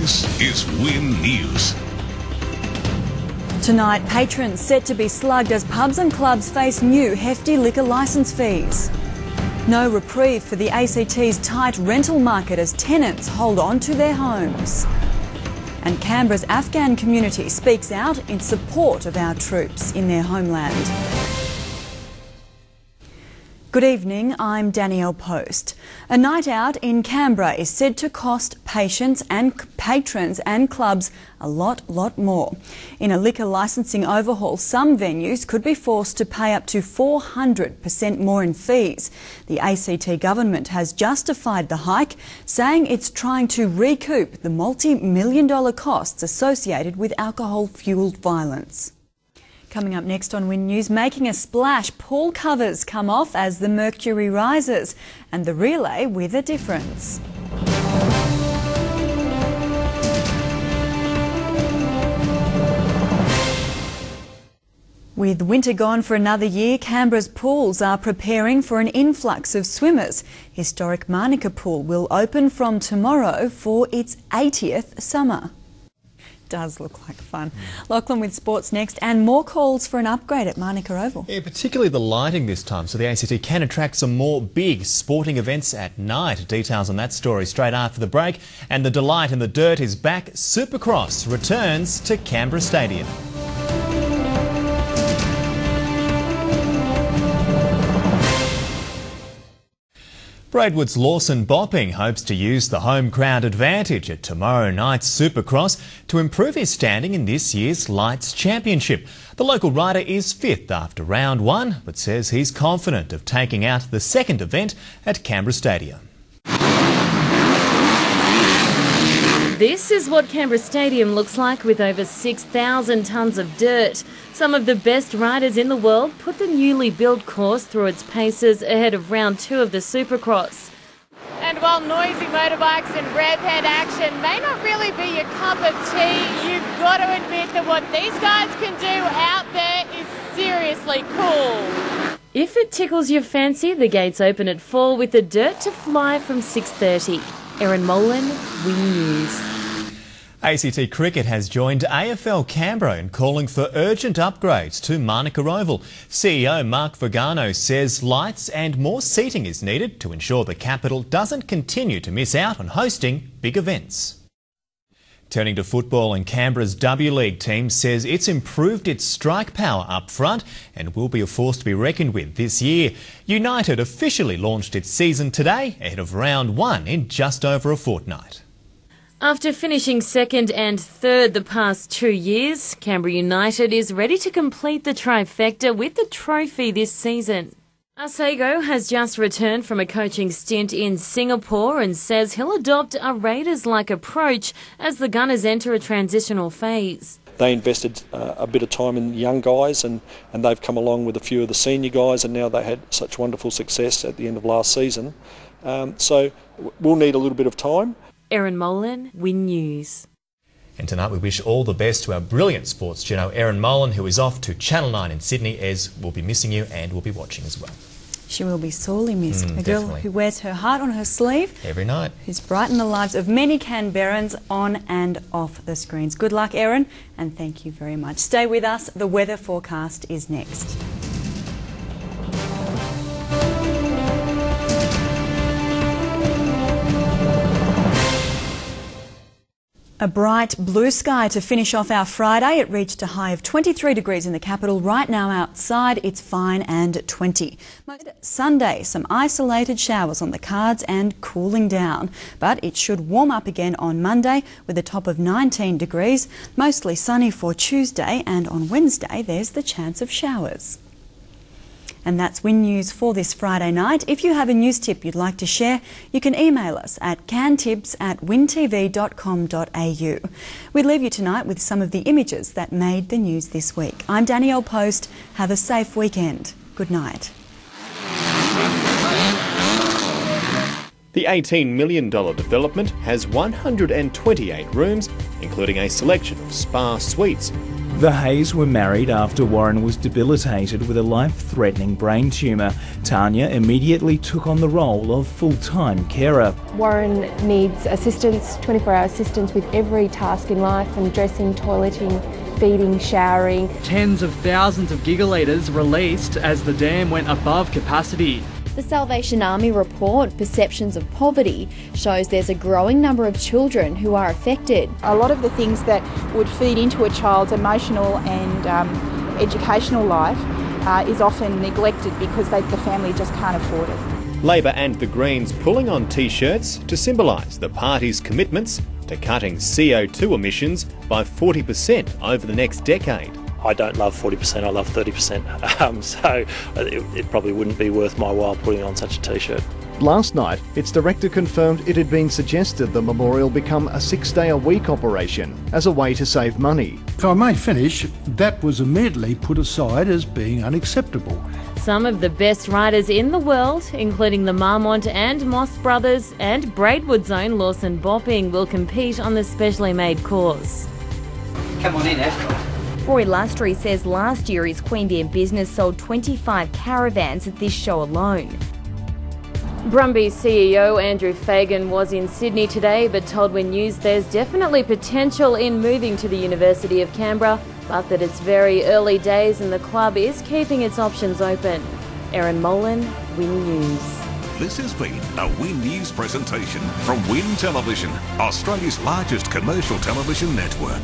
This is Win News. Tonight, patrons set to be slugged as pubs and clubs face new hefty liquor licence fees. No reprieve for the ACT's tight rental market as tenants hold on to their homes. And Canberra's Afghan community speaks out in support of our troops in their homeland. Good evening, I'm Danielle Post. A night out in Canberra is said to cost patients and patrons and clubs a lot more. In a liquor licensing overhaul, some venues could be forced to pay up to 400% more in fees. The ACT government has justified the hike, saying it's trying to recoup the multi-million-dollar costs associated with alcohol-fuelled violence. Coming up next on Win News, making a splash, pool covers come off as the mercury rises, and the relay with a difference. With winter gone for another year, Canberra's pools are preparing for an influx of swimmers. Historic Manuka Pool will open from tomorrow for its 80th summer. Does look like fun. Lachlan with sports next, and more calls for an upgrade at Manuka Oval. Yeah, particularly the lighting this time, so the ACT can attract some more big sporting events at night. Details on that story straight after the break. And the delight in the dirt is back. Supercross returns to Canberra Stadium. Braidwood's Lawson Bopping hopes to use the home crowd advantage at tomorrow night's Supercross to improve his standing in this year's Lights Championship. The local rider is fifth after round one, but says he's confident of taking out the second event at Canberra Stadium. This is what Canberra Stadium looks like with over 6,000 tonnes of dirt. Some of the best riders in the world put the newly built course through its paces ahead of round two of the Supercross. And while noisy motorbikes and rev-head action may not really be your cup of tea, you've got to admit that what these guys can do out there is seriously cool. If it tickles your fancy, the gates open at 4 with the dirt to fly from 6:30. Erin Molan, Win News. ACT Cricket has joined AFL Canberra in calling for urgent upgrades to Manuka Oval. CEO Mark Vergano says lights and more seating is needed to ensure the capital doesn't continue to miss out on hosting big events. Turning to football, and Canberra's W League team says it's improved its strike power up front and will be a force to be reckoned with this year. United officially launched its season today ahead of round one in just over a fortnight. After finishing second and third the past 2 years, Canberra United is ready to complete the trifecta with the trophy this season. Arcego has just returned from a coaching stint in Singapore and says he'll adopt a Raiders-like approach as the Gunners enter a transitional phase. They invested a bit of time in young guys and they've come along with a few of the senior guys, and now they had such wonderful success at the end of last season. So we'll need a little bit of time. Erin Molan, Win News. And tonight we wish all the best to our brilliant sports journal, Erin Molan, who is off to Channel 9 in Sydney. Ez will be missing you and will be watching as well. She will be sorely missed. A girl definitely. who wears her heart on her sleeve. Every night. Who's brightened the lives of many Canberrans on and off the screens. Good luck, Erin, and thank you very much. Stay with us. The weather forecast is next. A bright blue sky to finish off our Friday. It reached a high of 23 degrees in the capital. Right now outside it's fine and 20. Sunday, some isolated showers on the cards and cooling down. But it should warm up again on Monday with a top of 19 degrees. Mostly sunny for Tuesday, and on Wednesday there's the chance of showers. And that's Win News for this Friday night. If you have a news tip you'd like to share, you can email us at cantips@wintv.com.au. We leave you tonight with some of the images that made the news this week. I'm Danielle Post. Have a safe weekend. Good night. The $18 million development has 128 rooms, including a selection of spa suites. The Hayes were married after Warren was debilitated with a life-threatening brain tumour. Tanya immediately took on the role of full-time carer. Warren needs assistance, 24-hour assistance with every task in life, from dressing, toileting, feeding, showering. Tens of thousands of gigalitres released as the dam went above capacity. The Salvation Army report, Perceptions of Poverty, shows there's a growing number of children who are affected. A lot of the things that would feed into a child's emotional and educational life is often neglected because the family just can't afford it. Labor and the Greens pulling on T-shirts to symbolise the party's commitments to cutting CO2 emissions by 40% over the next decade. I don't love 40%, I love 30%, so it probably wouldn't be worth my while putting on such a T-shirt. Last night, its director confirmed it had been suggested the memorial become a 6-day-a-week operation as a way to save money. If I may finish, that was immediately put aside as being unacceptable. Some of the best riders in the world, including the Marmont and Moss brothers and Braidwood's own Lawson Bopping, will compete on the specially made course. Come on in, Ash. Roy Lustry says last year his Queanbeyan business sold 25 caravans at this show alone. Brumby's CEO Andrew Fagan was in Sydney today but told Win News there's definitely potential in moving to the University of Canberra, but that it's very early days and the club is keeping its options open. Erin Molan, Win News. This has been a Win News presentation from Win Television, Australia's largest commercial television network.